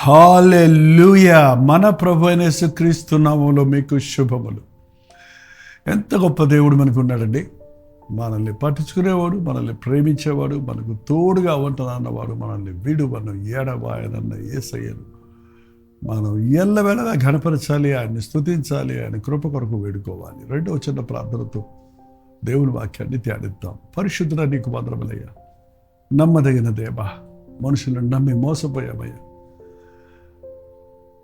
హల్లెలూయా. మన ప్రభు అయిన యేసుక్రీస్తు నామములో మీకు శుభములు. ఎంత గొప్ప దేవుడు మనకు ఉన్నాడండి. మనల్ని పట్టించుకునేవాడు, మనల్ని ప్రేమించేవాడు, మనకు తోడుగా ఉంటున్నవాడు, మనల్ని విడువను ఎడబాయనన్న యేసయ్యను మనం ఎల్లవేళలా ఘనపరచాలి, ఆయన్ని స్తుతించాలి, ఆయన కృప కొరకు వేడుకోవాలి. రెండవ చిన్న ప్రార్థనతో దేవుని వాక్యాన్ని ధ్యానిద్దాం. పరిశుద్ధుడ నీకు వందనములయ్యా. నమ్మదగిన దేవా, మనుషులను నమ్మి మోసపోయామయ్యా.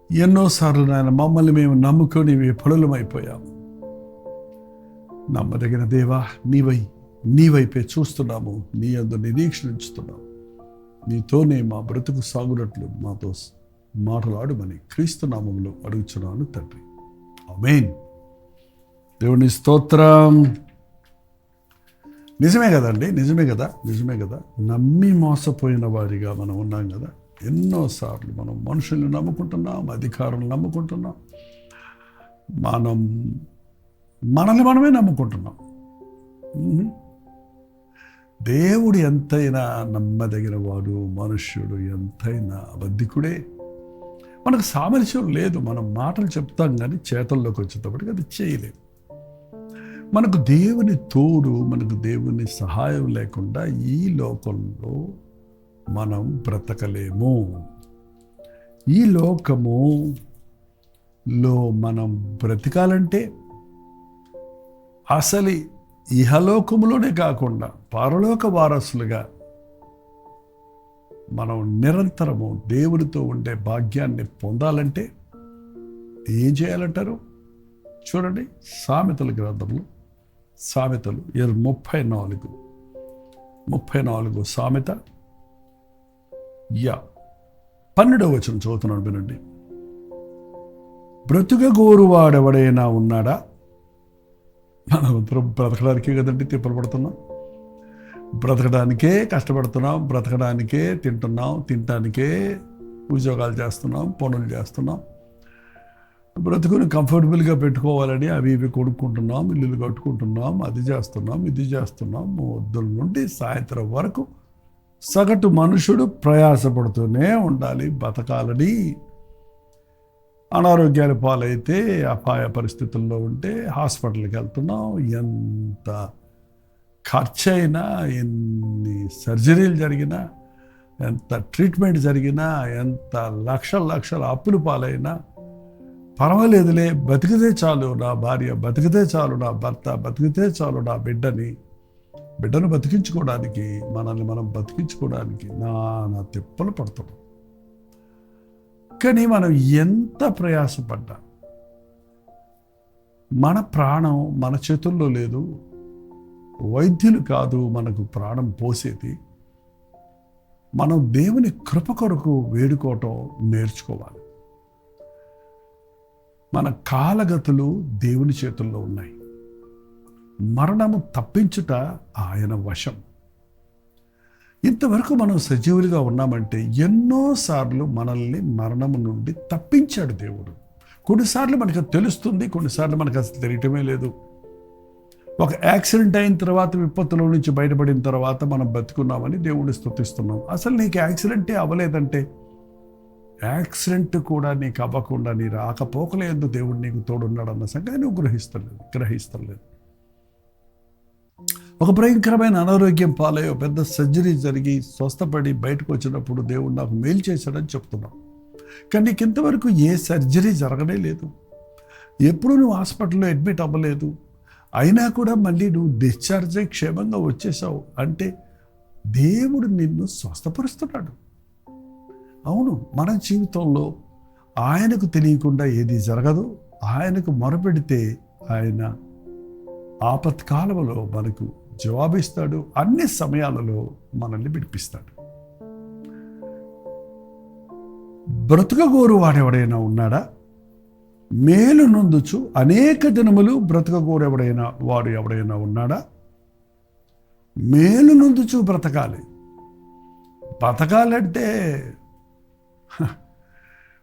ఎన్నోసార్లు నాయన మమ్మల్ని మేము నమ్ముకొని విఫలమైపోయాము. నమ్మదగిన దేవా, నీ వైపే చూస్తున్నాము, నీ యందు నిరీక్షణ ఉంచుతున్నాము. నీతోనే మా బ్రతుకు సాగునట్లు మాతో మాటలాడుమని క్రీస్తు నామములో అడుగుచున్నాను తండ్రి, ఆమేన్. దేవుని స్తోత్రం. నిజమే కదండి, నిజమే కదా. నమ్మి మోసపోయిన వారిగా మనం ఉన్నాం కదా. ఎన్నోసార్లు మనం మనుషుల్ని నమ్ముకుంటున్నాం, అధికారులను నమ్ముకుంటున్నాం, మనల్ని మనమే నమ్ముకుంటున్నాం. దేవుడు ఎంతైనా నమ్మదగిన వాడు, మనుష్యుడు ఎంతైనా అబద్ధికుడే. మనకు సామర్థ్యం లేదు, మనం మాటలు చెప్తాం కానీ చేతల్లోకి వచ్చేటప్పటికి అది చేయలేము. మనకు దేవుని తోడు, మనకు దేవుని సహాయం లేకుండా ఈ లోకంలో మనం బ్రతకలేము. ఈ లోకములో మనం బ్రతకాలంటే అసలు ఇహలోకములోనే కాకుండా పరలోక వారసులుగా మనం నిరంతరము దేవునితో ఉండే భాగ్యాన్ని పొందాలంటే ఏం చేయాలంటారు? చూడండి, సామెతల గ్రంథంలో సామెతలు 34 సామెత 12వ వచనం చదువుతున్నాను, వినండి. బ్రతుకగోరువాడెవడైనా ఉన్నాడా? మనం బ్రతకడానికే కదండి తిప్పలు పడుతున్నాం, బ్రతకడానికే కష్టపడుతున్నాం, బ్రతకడానికే తింటున్నాం, తినటానికే ఉద్యోగాలు చేస్తున్నాం, పనులు చేస్తున్నాం. బ్రతుకుని కంఫర్టబుల్గా పెట్టుకోవాలని అవి ఇవి కొనుక్కుంటున్నాం, ఇల్లులు కట్టుకుంటున్నాం, అది చేస్తున్నాం, ఇది చేస్తున్నాం. పొద్దుల నుండి సాయంత్రం వరకు సగటు మనుషుడు ప్రయాసపడుతూనే ఉండాలి బతకాలని. అనారోగ్యాల పాలైతే, అపాయ పరిస్థితుల్లో ఉంటే హాస్పిటల్కి వెళ్తున్నాం. ఎంత ఖర్చు అయినా, ఎన్ని సర్జరీలు జరిగినా, ఎంత ట్రీట్మెంట్ జరిగినా, ఎంత లక్షల అప్పులు పాలైనా పర్వాలేదులే, బతికితే చాలు నా భార్య, బతికితే చాలు నా భర్త, బతికితే చాలు నా బిడ్డను బతికించుకోవడానికి, మనల్ని మనం బతికించుకోవడానికి నా తిప్పలు పడుతున్నాం. కానీ మనం ఎంత ప్రయాసపడ్డా మన ప్రాణం మన చేతుల్లో లేదు. వైద్యులు కాదు మనకు ప్రాణం పోసేది. మనం దేవుని కృప కొరకు వేడుకోవటం నేర్చుకోవాలి. మన కాలగతులు దేవుని చేతుల్లో ఉన్నాయి. మరణము తప్పించుట ఆయన వశం. ఇంతవరకు మనం సజీవులుగా ఉన్నామంటే ఎన్నోసార్లు మనల్ని మరణము నుండి తప్పించాడు దేవుడు. కొన్నిసార్లు మనకు తెలుస్తుంది, కొన్నిసార్లు మనకు అసలు తెలియటమే లేదు. ఒక యాక్సిడెంట్ అయిన తర్వాత, విపత్తులో నుంచి బయటపడిన తర్వాత మనం బతుకున్నామని దేవుడిని స్తుతిస్తున్నాం. అసలు నీకు యాక్సిడెంటే అవ్వలేదంటే, యాక్సిడెంట్ కూడా నీకు అవ్వకుండా నీ రాకపోకలేదు దేవుడు నీకు తోడున్నాడన్న సంగతి నువ్వు గ్రహిస్తలేదు. ఒక భయంకరమైన అనారోగ్యం పాలయ్యో, పెద్ద సర్జరీ జరిగి స్వస్థపడి బయటకు వచ్చినప్పుడు దేవుడు నాకు మేలు చేశాడని చెప్తున్నావు. కానీ నీకు ఇంతవరకు ఏ సర్జరీ జరగనే లేదు, ఎప్పుడు నువ్వు హాస్పిటల్లో అడ్మిట్ అవ్వలేదు. అయినా కూడా మళ్ళీ నువ్వు డిశ్చార్జ్ అయి క్షేమంగా వచ్చేసావు అంటే దేవుడు నిన్ను స్వస్థపరుస్తున్నాడు. అవును, మన జీవితంలో ఆయనకు తెలియకుండా ఏది జరగదు. ఆయనకు మొరపెడితే ఆయన ఆపత్కాలంలో మనకు జవాబిస్తాడు. అన్ని సమయాలలో మనల్ని విడిపిస్తాడు. బ్రతుకగోరు వాడెవడైనా ఉన్నాడా? మేలు నొందుచు అనేక దినములు బ్రతుకగోరు వాడు ఎవడైనా ఉన్నాడా? మేలు నొందుచు బతకాలంటే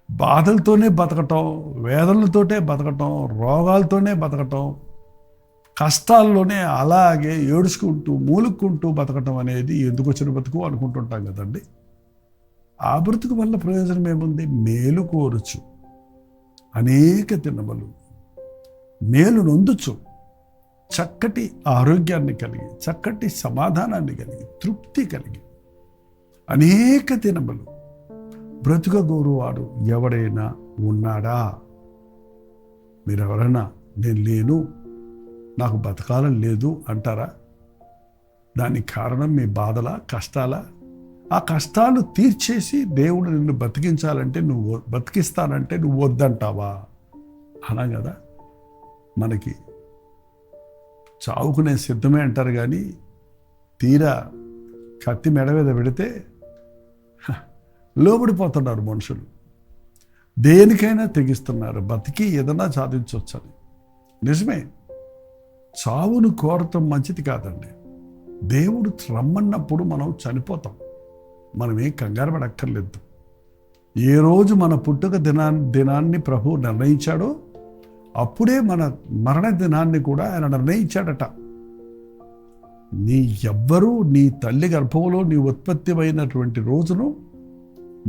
బాధలతోనే బతకటం, వేదనలతోటే బతకటం, రోగాలతోనే బతకటం, కష్టాల్లోనే అలాగే ఏడుచుకుంటూ మూలుక్కుంటూ బతకటం అనేది ఎందుకు వచ్చిన బతుకు అనుకుంటుంటాం కదండి. ఆ బ్రతుకు వల్ల ప్రయోజనం ఏముంది? మేలు కోరుచు అనేక దినములు మేలు నొందుచు చక్కటి ఆరోగ్యాన్ని కలిగి, చక్కటి సమాధానాన్ని కలిగి, తృప్తి కలిగి అనేక దినములు బ్రతుకగోరువాడు ఎవడైనా ఉన్నాడా? మీరెవరైనా నేను లేను, నాకు బతకాలని లేదు అంటారా? దానికి కారణం మీ బాధల, కష్టాలా? ఆ కష్టాలు తీర్చేసి దేవుడు నిన్ను బతికించాలంటే బతికిస్తానంటే నువ్వు వద్దంటావా? అలా కదా. మనకి చావుకునే సిద్ధమే అంటారు, కానీ తీరా కత్తి మెడ మీద పెడితే లోబడిపోతున్నారు మనుషులు. దేనికైనా తెగిస్తున్నారు, బతికి ఏదన్నా సాధించవచ్చని. నిజమే, చావును కోరటం మంచిది కాదండి. దేవుడు రమ్మన్నప్పుడు మనం చనిపోతాం. మనమేం కంగారు పడక్కర్లేదు. ఏ రోజు మన పుట్టుక దినాన్ని ప్రభువు నిర్ణయించాడో అప్పుడే మన మరణ దినాన్ని కూడా ఆయన నిర్ణయించాడట. నీ తల్లి గర్భంలో నీ ఉత్పత్తి అయినటువంటి రోజును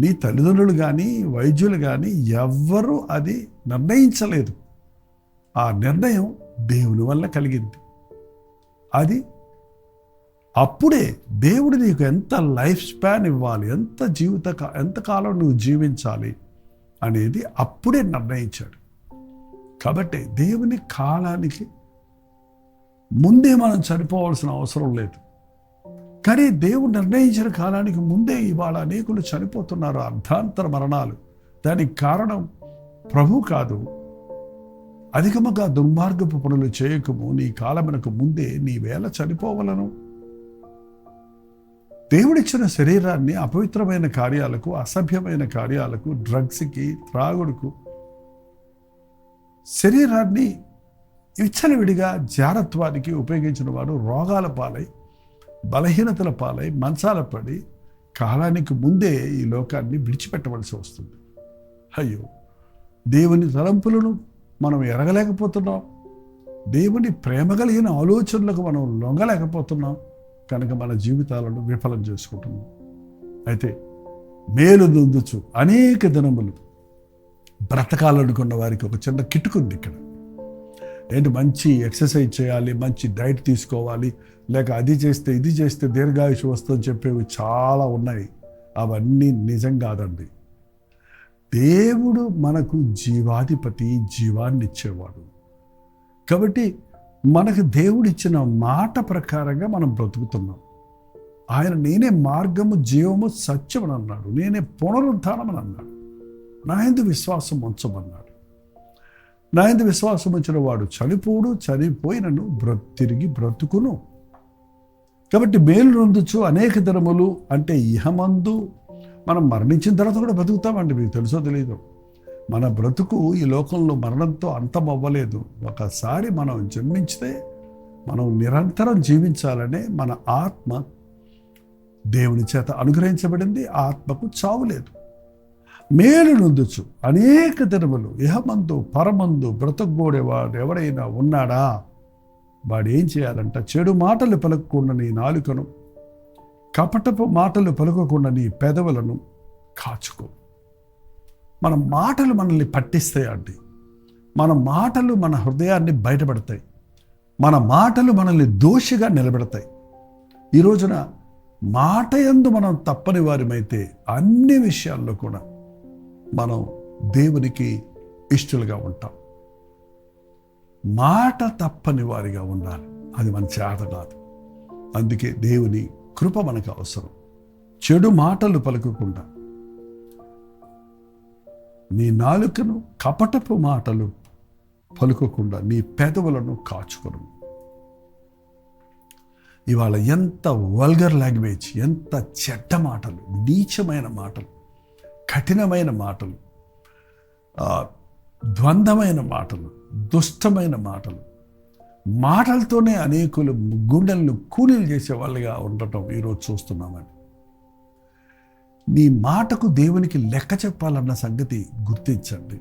నీ తల్లిదండ్రులు కానీ వైద్యులు కానీ ఎవ్వరూ అది నిర్ణయించలేదు. ఆ నిర్ణయం దేవుని వల్ల కలిగింది. అది అప్పుడే దేవుడు నీకు ఎంత లైఫ్ స్పాన్ ఇవ్వాలి, ఎంతకాలం నువ్వు జీవించాలి అనేది అప్పుడే నిర్ణయించాడు. కాబట్టి దేవుని కాలానికి ముందే మనం చనిపోవాల్సిన అవసరం లేదు. కానీ దేవుడు నిర్ణయించిన కాలానికి ముందే ఇవాళ అనేకులు చనిపోతున్నారు, అర్ధాంతర మరణాలు. దానికి కారణం ప్రభు కాదు. అధికముగా దుర్మార్గపు పనులు చేయకము, నీ కాలమునకు ముందే నీ వేళ చనిపోవలను. దేవుడిచ్చిన శరీరాన్ని అపవిత్రమైన కార్యాలకు, అసభ్యమైన కార్యాలకు, డ్రగ్స్కి, త్రాగుడుకు, శరీరాన్ని విచ్చలవిడిగా జారత్వానికి ఉపయోగించిన వాడు రోగాల పాలై, బలహీనతల పాలై, మంచాల పడి కాలానికి ముందే ఈ లోకాన్ని విడిచిపెట్టవలసి వస్తుంది. అయ్యో, దేవుని తలంపులను మనం ఎరగలేకపోతున్నాం. దేవుని ప్రేమ కలిగిన ఆలోచనలకు మనం లొంగలేకపోతున్నాం. కనుక మన జీవితాలను విఫలం చేసుకుంటున్నాం. అయితే మేలు నొందుచు అనేక దినములు బ్రతకాలనుకున్న వారికి ఒక చిన్న కిటుకుంది ఇక్కడ. ఏంటి, మంచి ఎక్సర్సైజ్ చేయాలి, మంచి డైట్ తీసుకోవాలి, లేక అది చేస్తే ఇది చేస్తే దీర్ఘాయుషు వస్తుందని చెప్పేవి చాలా ఉన్నాయి. అవన్నీ నిజం కాదండి. దేవుడు మనకు జీవాధిపతి, జీవాన్ని ఇచ్చేవాడు. కాబట్టి మనకు దేవుడిచ్చిన మాట ప్రకారంగా మనం బ్రతుకుతున్నాం. ఆయన నేనే మార్గము, జీవము, సత్యం అని అన్నాడు. నేనే పునరుద్ధానం అని అన్నాడు. నా యందు విశ్వాసం ఉంచమన్నాడు. నా యందు విశ్వాసం ఉంచిన వాడు చనిపోడు, చనిపోయినను తిరిగి బ్రతుకును. కాబట్టి మేలు నొందుచు అనేక దినములు అంటే ఇహమందు మనం మరణించిన తర్వాత కూడా బ్రతుకుతామండి. మీకు తెలుసో తెలీదు, మన బ్రతుకు ఈ లోకంలో మరణంతో అంతం అవ్వలేదు. ఒకసారి మనం జన్మించితే మనం నిరంతరం జీవించాలనే మన ఆత్మ దేవుని చేత అనుగ్రహించబడింది. ఆత్మకు చావు లేదు. మేలు నొందుచు అనేక దినములు ఇహమందు పరమందు బ్రతకగోడేవాడు ఎవడైనా ఉన్నాడా? వాడు ఏం చేయాలంట? చెడు మాటలు పలకకుండా నీ నాలుకను, కపటపు మాటలు పలకకుండా నీ పెదవులను కాచుకో. మన మాటలు మనల్ని పట్టిస్తాయండి. మన మాటలు మన హృదయాన్ని బయటపడతాయి. మన మాటలు మనల్ని దోషిగా నిలబెడతాయి. ఈ రోజున మాట యందు మనం తప్పని వారిమైతే అన్ని విషయాల్లో కూడా మనం దేవునికి ఇష్టలుగా ఉంటాం. మాట తప్పని వారిగా ఉండాలి. అది మన చేత కాదు. అందుకే దేవుని కృప మనకు అవసరం. చెడు మాటలు పలుకకుండా నీ నాలుకను, కపటపు మాటలు పలుకకుండా నీ పెదవులను కాచుకొను. ఇవాళ ఎంత వల్గర్ లాంగ్వేజ్, ఎంత చెడ్డ మాటలు, నీచమైన మాటలు, కఠినమైన మాటలు, ద్వంద్వమైన మాటలు, దుష్టమైన మాటలు, మాటలతోనే అనేకులు గుండెలను కూలీలు చేసే వాళ్ళుగా ఉండటం ఈరోజు చూస్తున్నామని. నీ మాటకు దేవునికి లెక్క చెప్పాలన్న సంగతి గుర్తించండి.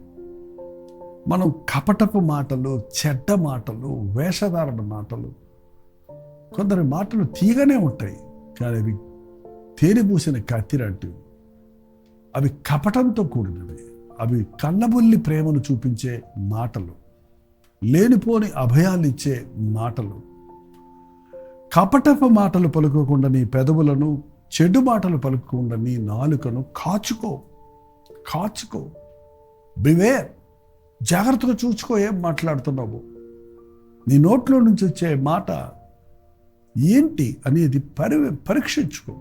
మనం కపటపు మాటలు, చెడ్డ మాటలు, వేషధారణ మాటలు, కొందరి మాటలు తీగనే ఉంటాయి, కానీ అవి తేనె పూసిన కత్తిరంటూ అవి కపటంతో కూడినవి, అవి కళ్ళబొల్లి ప్రేమను చూపించే మాటలు, లేనిపోని అభయాలు ఇచ్చే మాటలు. కపటపు మాటలు పలుకోకుండా నీ పెదవులను, చెడు మాటలు పలుకోకుండా నీ నాలుకను కాచుకో. బివేర్, జాగ్రత్తగా చూసుకో ఏం మాట్లాడుతున్నావు. నీ నోట్లో నుంచి వచ్చే మాట ఏంటి అనేది పరీక్షించుకో.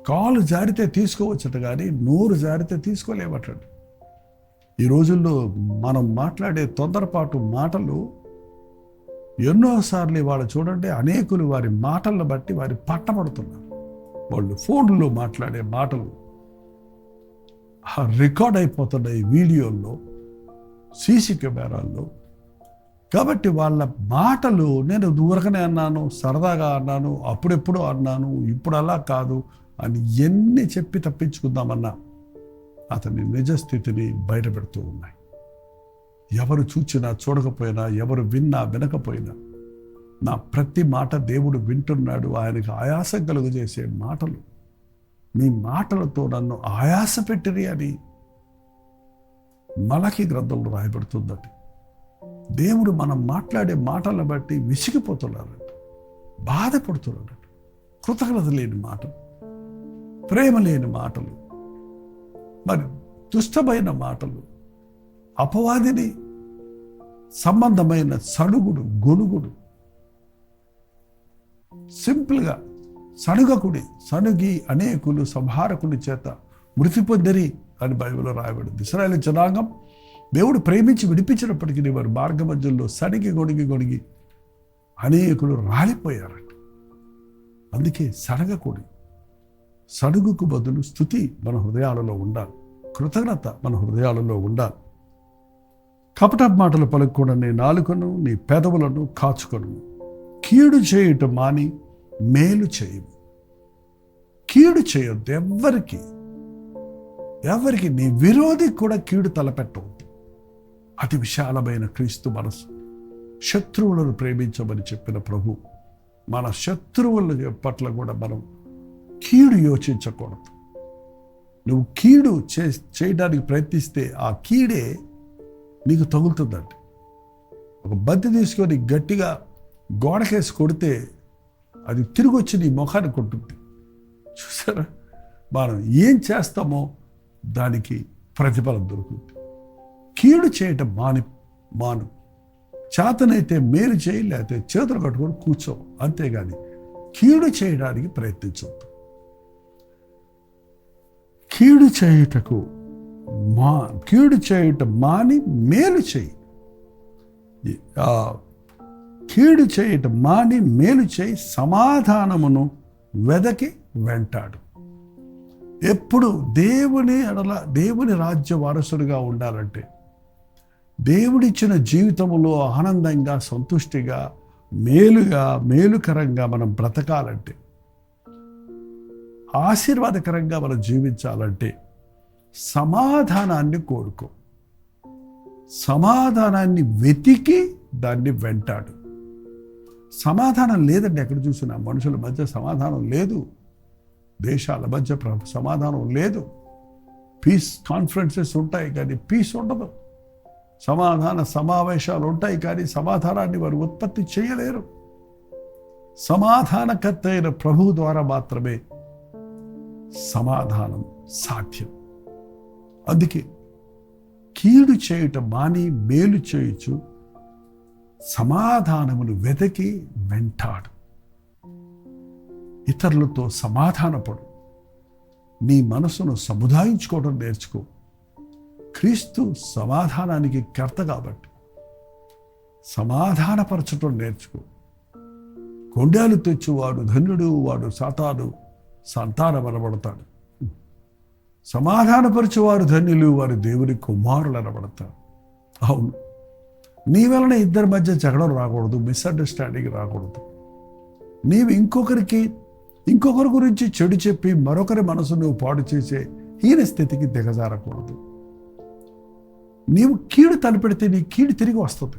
కాలు జారితే తీసుకోవచ్చట కానీ నోరు జారితే తీసుకోలేమటండి. ఈ రోజుల్లో మనం మాట్లాడే తొందరపాటు మాటలు ఎన్నోసార్లు వాళ్ళు చూడండి, అనేకులు వారి మాటలను బట్టి వారి పట్టబడుతున్నారు. వాళ్ళు ఫోన్లో మాట్లాడే మాటలు రికార్డ్ అయిపోతున్నాయి వీడియోల్లో, సీసీ కెమెరాల్లో. కాబట్టి వాళ్ళ మాటలు, నేను దూరకనే అన్నాను, సరదాగా అన్నాను, అప్పుడెప్పుడు అన్నాను, ఇప్పుడు అలా కాదు అని ఎన్ని చెప్పి తప్పించుకుందామన్నా అతని నిజస్థితిని బయటపెడుతూ ఉన్నాయి. ఎవరు చూచినా చూడకపోయినా, ఎవరు విన్నా వినకపోయినా, నా ప్రతి మాట దేవుడు వింటున్నాడు. ఆయనకు ఆయాసం కలుగజేసే మాటలు, మీ మాటలతో నన్ను ఆయాస పెట్టిరి అని మలకి గ్రంథంలో రాయబడుతుందండి. దేవుడు మనం మాట్లాడే మాటలను బట్టి విసిగిపోతున్నాడంట, బాధపడుతున్నాడంట. కృతజ్ఞత లేని మాటలు, ప్రేమ లేని మాటలు, మరి దుష్టమైన మాటలు, అపవాదిని సంబంధమైన సణుగుడు, గొణుగుడు, సింపుల్గా సణుగి అనేకులు సంహారకుని చేత మృతి పొందిరి అని బైబిల్లో రాయబడింది. ఇశ్రాయేలు జనాంగం దేవుడు ప్రేమించి విడిపించినప్పటికీ వారి మార్గ మధ్యలో సణిగి గొణిగి అనేకులు రాలిపోయారట. అందుకే సణగకూడదు. సడుగుకు బదులు స్తుతి మన హృదయాలలో ఉండాలి, కృతజ్ఞత మన హృదయాలలో ఉండాలి. కపట మాటలు పలుకకుండా నీ నాలుకను, నీ పెదవులను కాచుకొను. కీడు చేయుట మాని మేలు చేయు. కీడు చేయొద్దు ఎవరికి, నీ విరోధి కూడా కీడు తలపెట్టవద్దు. అతి విశాలమైన క్రీస్తు మనసు. శత్రువులను ప్రేమించమని చెప్పిన ప్రభు, మన శత్రువుల పట్ల కూడా మనం కీడు యోచించకూడదు. నువ్వు కీడు చేయడానికి ప్రయత్నిస్తే ఆ కీడే నీకు తగులుతుందండి. ఒక బంతి తీసుకొని గట్టిగా గోడకేసి కొడితే అది తిరిగి వచ్చి నీ ముఖాన్ని కొట్టుద్ది. చూసారా? మనం ఏం చేస్తామో దానికి ప్రతిఫలం దొరుకుతుంది. కీడు చేయటం మాను. చేతనైతే మేలు చేయి, లేకపోతే చేతులు కట్టుకొని కూర్చో, అంతేగాని కీడు చేయడానికి ప్రయత్నించవద్దు. కీడు చేయుట మాని మేలు చేయి. కీడు చేయుట మాని మేలు చేయి, సమాధానమును వెదకి వెంటాడు. ఎప్పుడు దేవుని రాజ్య వారసుడిగా ఉండాలంటే, దేవుడిచ్చిన జీవితంలో ఆనందంగా, సంతుష్టిగా, మేలుకరంగా మనం బ్రతకాలంటే, ఆశీర్వాదకరంగా మనం జీవించాలంటే సమాధానాన్ని కోరుకో. సమాధానాన్ని వెతికి దాన్ని వెంటాడు. సమాధానం లేదండి. ఎక్కడ చూసినా మనుషుల మధ్య సమాధానం లేదు, దేశాల మధ్య సమాధానం లేదు. పీస్ కాన్ఫరెన్సెస్ ఉంటాయి కానీ పీస్ ఉండదు. సమాధాన సమావేశాలు ఉంటాయి కానీ సమాధానాన్ని వారు ఉత్పత్తి చేయలేరు. సమాధానకర్త అయిన ప్రభువు ద్వారా మాత్రమే సమాధానం సాధ్యం. అందుకే కీడు చేయుట మాని మేలు చేయుచు సమాధానమును వెతకి వెంటాడు. ఇతరులతో సమాధానపడు. నీ మనసును సముదాయించుకోవడం నేర్చుకో. క్రీస్తు సమాధానానికి కర్త కాబట్టి సమాధానపరచడం నేర్చుకో. కొండాలు తెచ్చువాడు ధన్యుడు, వాడు సాతాను సంతానం అనబడతాడు. సమాధానపరచువారు ధన్యులు, వారు దేవుని కుమారులు అనబడతారు. అవును, నీ వలన ఇద్దరి మధ్య జగడం రాకూడదు, మిస్అండర్స్టాండింగ్ రాకూడదు. నీవు ఇంకొకరి గురించి చెడు చెప్పి మరొకరి మనసు నువ్వు పాడు చేసే హీన స్థితికి దిగజారకూడదు. నీవు కీడు తలపెడితే నీ కీడు తిరిగి వస్తుంది.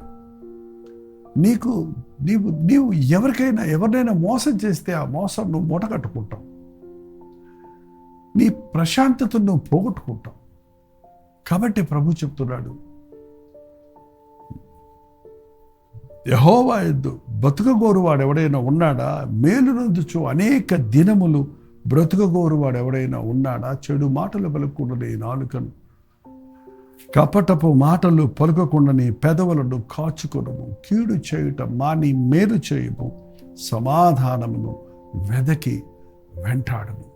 నీవు ఎవరినైనా మోసం చేస్తే ఆ మోసం నువ్వు మూట కట్టుకుంటావు. నీ ప్రశాంతతను నువ్వు పోగొట్టుకుంటావు. కాబట్టి ప్రభు చెప్తున్నాడు, యెహోవా యందు బ్రతుకగోరువాడు ఎవడైనా ఉన్నాడా? మేలు నొందుచు అనేక దినములు బ్రతుకగోరువాడు ఎవడైనా ఉన్నాడా? చెడు మాటలు పలుకకుండా నీ నాలుకను, కపటపు మాటలు పలుకకుండా నీ పెదవులను కాచుకొనుము. కీడు చేయుట మాని మేలు చేయుము. సమాధానమును వెదకి వెంటాడము.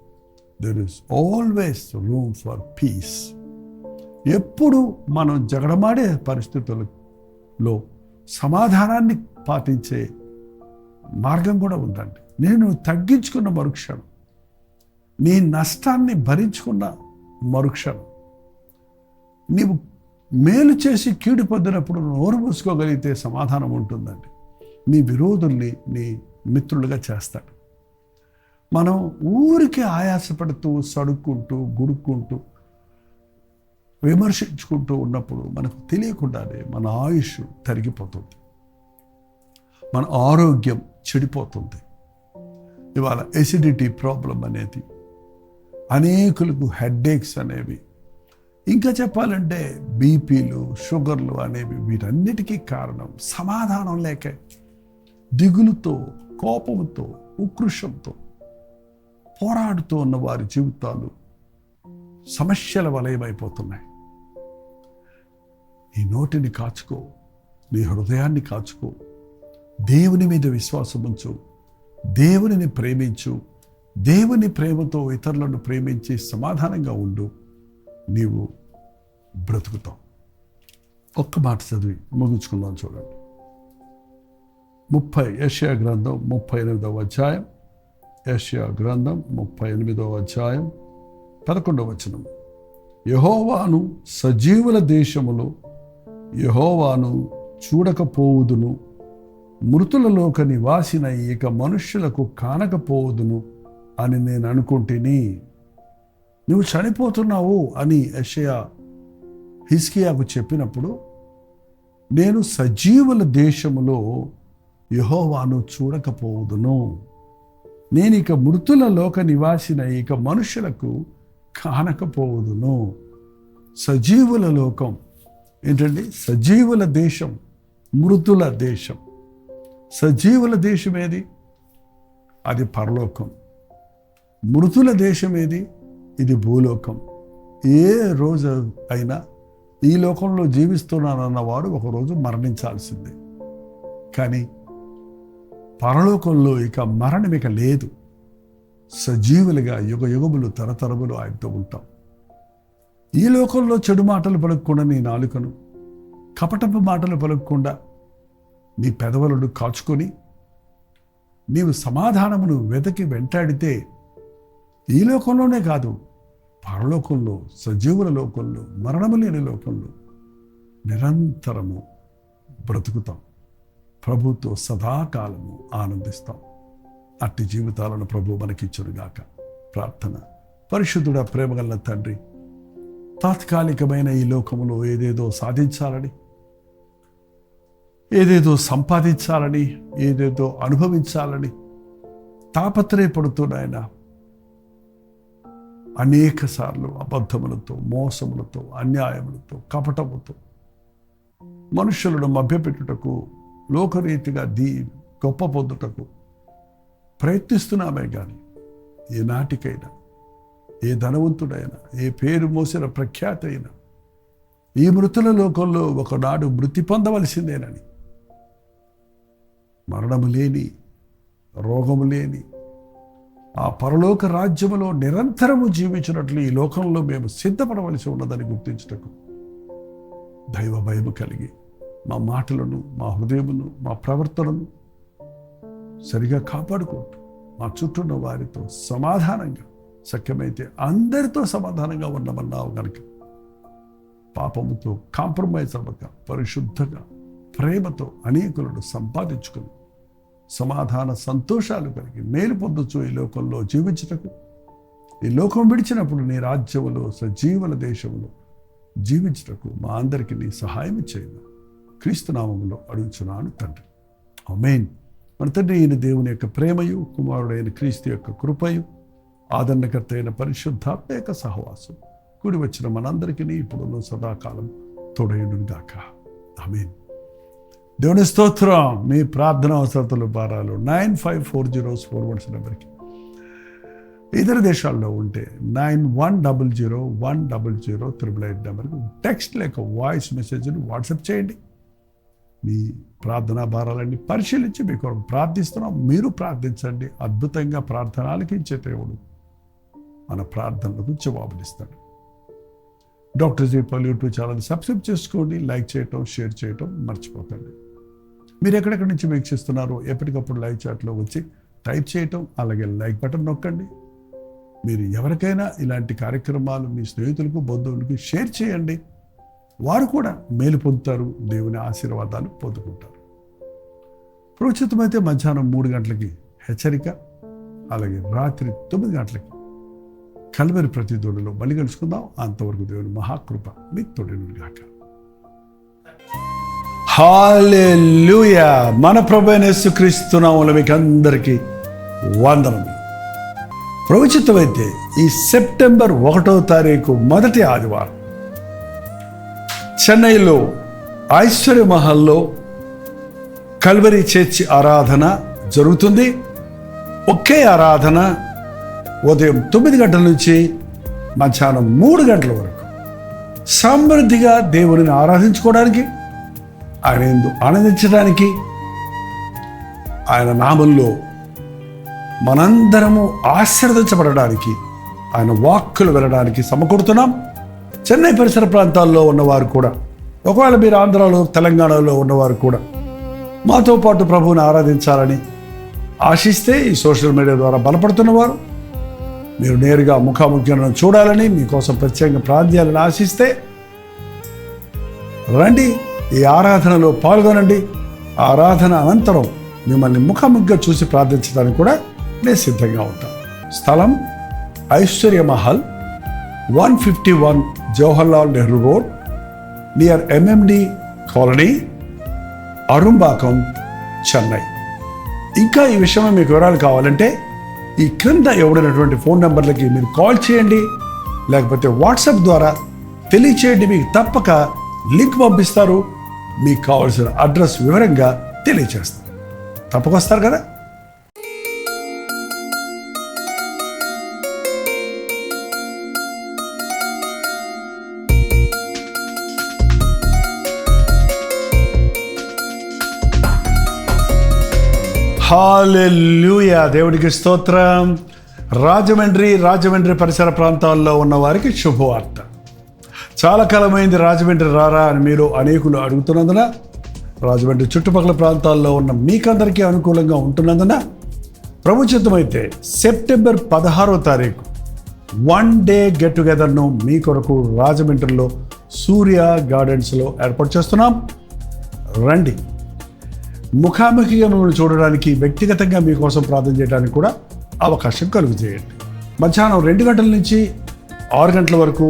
There is always room for peace. ఎప్పుడు మనం జగడమాడే పరిస్థితులలో సమాధానాన్ని పాటించే మార్గం కూడా ఉందండి. నేను తగ్గించుకున్న మరుక్షణం, నీ నష్టాన్ని భరించుకున్న మరుక్షణం, నీవు మేలు చేసి కీడు పొందినప్పుడు నోరు మూసుకోగలిగితే సమాధానం ఉంటుందండి. నీ విరోధుల్ని నీ మిత్రులుగా చేస్తాడు. మనం ఊరికే ఆయాసపడుతూ సడుక్కుంటూ గుడుక్కుంటూ విమర్శించుకుంటూ ఉన్నప్పుడు మనకు తెలియకుండానే మన ఆయుష్ తరిగిపోతుంది, మన ఆరోగ్యం చెడిపోతుంది. ఇవాళ ఎసిడిటీ ప్రాబ్లం అనేది, అనేకులకు హెడ్ఏక్స్ అనేవి, ఇంకా చెప్పాలంటే బీపీలు, షుగర్లు అనేవి, వీటన్నిటికీ కారణం సమాధానం లేక, దిగులుతో, కోపంతో, ఉక్రోషంతో పోరాడుతూ ఉన్న వారి జీవితాలు సమస్యల వలయమైపోతున్నాయి. నీ నోటిని కాచుకో, నీ హృదయాన్ని కాచుకో, దేవుని మీద విశ్వాసం ఉంచు, దేవునిని ప్రేమించు, దేవుని ప్రేమతో ఇతరులను ప్రేమించి సమాధానంగా ఉండు. నీవు బ్రతుకుతావు. ఒక్క మాట చదివి ముగించుకుందాం. చూడండి, యెషయా గ్రంథం 38వ అధ్యాయం, యెషయా గ్రంథం 38వ అధ్యాయం 11వ వచనం. యెహోవాను సజీవుల దేశములో యెహోవాను చూడకపోవుదును, మృతులలోక నివాసిన ఇక మనుష్యులకు కానకపోవుదును అని నేను అనుకుంటుని. నువ్వు చనిపోతున్నావు అని యెషయా హిజ్కియాకు చెప్పినప్పుడు, నేను సజీవుల దేశములో యెహోవాను చూడకపోవుదును, నేను ఇక మృతుల లోక నివాసిన ఇక మనుషులకు కానకపోవుదును. సజీవుల లోకం ఏంటండి? సజీవుల దేశం, మృతుల దేశం. సజీవుల దేశం ఏది? అది పరలోకం. మృతుల దేశం ఏది? ఇది భూలోకం. ఏ రోజు అయినా ఈ లోకంలో జీవిస్తున్నానన్నవాడు ఒకరోజు మరణించాల్సిందే. కానీ పరలోకంలో ఇక మరణం ఇక లేదు. సజీవులుగా యుగ యుగములు తరతరములు ఆయనతో ఉంటాం. ఈ లోకంలో చెడు మాటలు పలుకకుండా నీ నాలుకను, కపటపు మాటలు పలుకకుండా నీ పెదవులను కాచుకొని నీవు సమాధానమును వెతకి వెంటాడితే ఈ లోకంలోనే కాదు, పరలోకంలో, సజీవుల లోకంలో, మరణము లేని లోకంలో నిరంతరము బ్రతుకుతాం. ప్రభుతో సదాకాలము ఆనందిస్తాం. అట్టి జీవితాలను ప్రభు మనకిచ్చునుగాక. ప్రార్థన. పరిశుద్ధుడా, ప్రేమగల తండ్రి, తాత్కాలికమైన ఈ లోకములో ఏదేదో సాధించాలని, ఏదేదో సంపాదించాలని, ఏదేదో అనుభవించాలని తాపత్రయపడుతున్నాయన అనేక సార్లు అబద్ధములతో, మోసములతో, అన్యాయములతో, కపటముతో మనుషులను మభ్యపెట్టుటకు, లోకరీతిగా గొప్ప పొందుటకు ప్రయత్నిస్తున్నామే. కానీ ఏ నాటికైనా, ఏ ధనవంతుడైనా, ఏ పేరు మోసిన ప్రఖ్యాత అయినా ఈ మృతుల లోకంలో ఒకనాడు మృతి పొందవలసిందేనని, మరణము లేని, రోగము లేని ఆ పరలోక రాజ్యములో నిరంతరము జీవించినట్లు ఈ లోకంలో మేము సిద్ధపడవలసి ఉన్నదని గుర్తించుటకు దైవ భయము కలిగి మా మాటలను, మా హృదయమును, మా ప్రవర్తనను సరిగా కాపాడుకుంటూ మా చుట్టూ ఉన్న వారితో సమాధానంగా, శక్యమైతే అందరితో సమాధానంగా ఉండమన్నావు కనుక పాపముతో కాంప్రమైజ్ అవ్వక పరిశుద్ధంగా ప్రేమతో అనేకులను సంపాదించుకుని సమాధాన సంతోషాలు కలిగి మేలు పొందొచ్చు ఈ లోకంలో జీవించుటకు, ఈ లోకం విడిచినప్పుడు నీ రాజ్యములో, సజీవుల దేశంలో జీవించుటకు మా అందరికీ నీ సహాయం చేయను. క్రీస్తు నామములో అడుగుచున్నాను తండ్రి, ఆమేన్. మన తండ్రి అయిన దేవుని యొక్క ప్రేమయు, కుమారుడైన క్రీస్తు యొక్క కృపయు, ఆదరణకర్త అయిన పరిశుద్ధాత్మ యొక్క సహవాసం కూడి వచ్చిన మనందరికీ ఇప్పుడు సదాకాలం తోడయుండును గాక. ఆమేన్. దేవుని స్తోత్రం. మీ ప్రార్థన అవసరతలు భారాలు 954041 నెంబర్కి, ఇతర దేశాల్లో ఉంటే 9100100888 నెంబర్కి టెక్స్ట్ లేక వాయిస్ మెసేజ్ని వాట్సాప్ చేయండి. మీ ప్రార్థనా భారాలన్నీ పరిశీలించి మీ కొరకు ప్రార్థిస్తున్నాం. మీరు ప్రార్థించండి. అద్భుతంగా ప్రార్థన ఆలకించే దేవుడు మన ప్రార్థనలకు జవాబునిస్తాడు. డాక్టర్ జీపాల్ యూట్యూబ్ ఛానల్ సబ్స్క్రైబ్ చేసుకోండి. లైక్ చేయటం, షేర్ చేయటం మర్చిపోకండి. మీరు ఎక్కడెక్కడి నుంచి వీక్షిస్తున్నారో ఎప్పటికప్పుడు లైవ్ చాట్లో వచ్చి టైప్ చేయటం, అలాగే లైక్ బటన్ నొక్కండి. మీరు ఎవరికైనా ఇలాంటి కార్యక్రమాలు మీ స్నేహితులకు, బంధువులకు షేర్ చేయండి. వారు కూడా మేలు పొందుతారు, దేవుని ఆశీర్వాదాలు పొందుకుంటారు. ప్రోచితమైతే మధ్యాహ్నం 3 గంటలకి హెచ్చరిక, అలాగే రాత్రి 9 గంటలకి కల్వరి ప్రతిధ్వనిలో మళ్ళీ కలుసుకుందాం. అంతవరకు దేవుని మహాకృప మీకు తోడేను గాక. హల్లెలూయా. మన ప్రభువైన యేసుక్రీస్తు నామములో మీకు అందరికీ వందనములు. ప్రవచితమైతే ఈ సెప్టెంబర్ 1వ తారీఖు మొదటి ఆదివారం చెన్నైలో ఐశ్వర్య మహల్లో కల్వరి చర్చి ఆరాధన జరుగుతుంది. ఒకే ఆరాధన ఉదయం 9 గంటల నుంచి మధ్యాహ్నం 3 గంటల వరకు సమృద్ధిగా దేవుడిని ఆరాధించుకోవడానికి, ఆయన యందు ఆనందించడానికి, ఆయన నామంలో మనందరము ఆశీర్వదించబడడానికి, ఆయన వాక్కులు వినడానికి సమకూడుతున్నాం. చెన్నై పరిసర ప్రాంతాల్లో ఉన్నవారు కూడా, ఒకవేళ మీరు ఆంధ్రాలో, తెలంగాణలో ఉన్నవారు కూడా మాతో పాటు ప్రభువుని ఆరాధించాలని ఆశిస్తే, ఈ సోషల్ మీడియా ద్వారా బలపడుతున్నవారు మీరు నేరుగా ముఖాముఖిలను చూడాలని, మీకోసం ప్రత్యేకంగా ప్రార్థనలను ఆశిస్తే రండి, ఈ ఆరాధనలో పాల్గొనండి. ఆరాధన అనంతరం మిమ్మల్ని ముఖాముఖిగా చూసి ప్రార్థించడానికి కూడా నేను సిద్ధంగా ఉంటాను. స్థలం Aishwarya Mahal, 151 Jawaharlal Nehru road, near MMD colony, Arumbakkam, Chennai. ఇంకా ఈ విషయమై మీకు వివరాలు కావాలంటే ఈ క్రింద ఇవ్వబడినటువంటి ఫోన్ నెంబర్లకి మీరు కాల్ చేయండి, లేకపోతే వాట్సాప్ ద్వారా తెలియచేయండి. మీకు తప్పక లింక్ పంపిస్తారు. మీకు కావాల్సిన అడ్రస్ వివరంగా తెలియచేస్తారు. తప్పక వస్తారు కదా. హల్లెలూయా. దేవుడికి స్తోత్రం. రాజమండ్రి పరిసర ప్రాంతాల్లో ఉన్న వారికి శుభవార్త. చాలా కాలమైంది రాజమండ్రి రారా అని మీరు అనేకులు అడుగుతున్నందున, రాజమండ్రి చుట్టుపక్కల ప్రాంతాల్లో ఉన్న మీకందరికీ అనుకూలంగా ఉంటున్నందున, ప్రభుత్వమైతే సెప్టెంబర్ 16వ తారీఖు 1 డే గెట్ టుగెదర్ను మీ కొరకు రాజమండ్రిలో సూర్య గార్డెన్స్లో ఏర్పాటు చేస్తున్నాం. రండి. ముఖాముఖిగా మిమ్మల్ని చూడడానికి, వ్యక్తిగతంగా మీకోసం ప్రార్థన చేయడానికి కూడా అవకాశం కలుగు చేయండి. మధ్యాహ్నం 2 గంటల నుంచి 6 గంటల వరకు,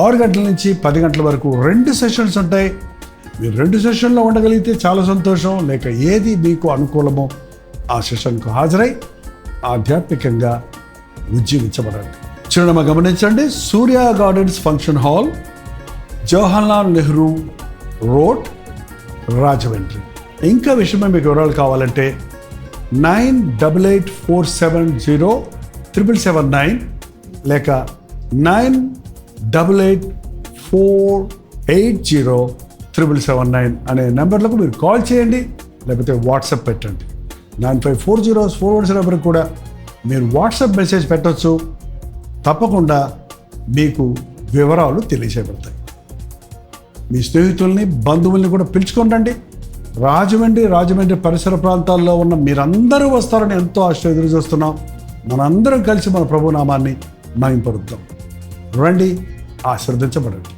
6 గంటల నుంచి 10 గంటల వరకు 2 సెషన్స్ ఉంటాయి. మీరు 2 సెషన్లో ఉండగలిగితే చాలా సంతోషం. లేక ఏది మీకు అనుకూలమో ఆ సెషన్కు హాజరై ఆధ్యాత్మికంగా ఉజ్జీవించబడండి. చిరునామా గమనించండి. Surya gardens function hall, Jawaharlal Nehru road, Rajahmundry. ఇంకా విషయమే మీకు వివరాలు కావాలంటే 9884707779 లేక 9884807779 అనే నెంబర్లకు మీరు కాల్ చేయండి, లేకపోతే వాట్సాప్ పెట్టండి. 954041 నెంబర్కి కూడా మీరు వాట్సాప్ మెసేజ్ పెట్టవచ్చు. తప్పకుండా మీకు వివరాలు తెలియజేయబడతాయి. మీ స్నేహితుల్ని, బంధువుల్ని కూడా పిలుచుకోండి. రాజమండ్రి పరిసర ప్రాంతాల్లో ఉన్న మీరందరూ వస్తారని ఎంతో ఆశ ఎదురు చూస్తున్నాం. మనందరం కలిసి మన ప్రభునామాన్ని మహింపరుద్దాం. రండి, ఆశీర్వదించబడండి.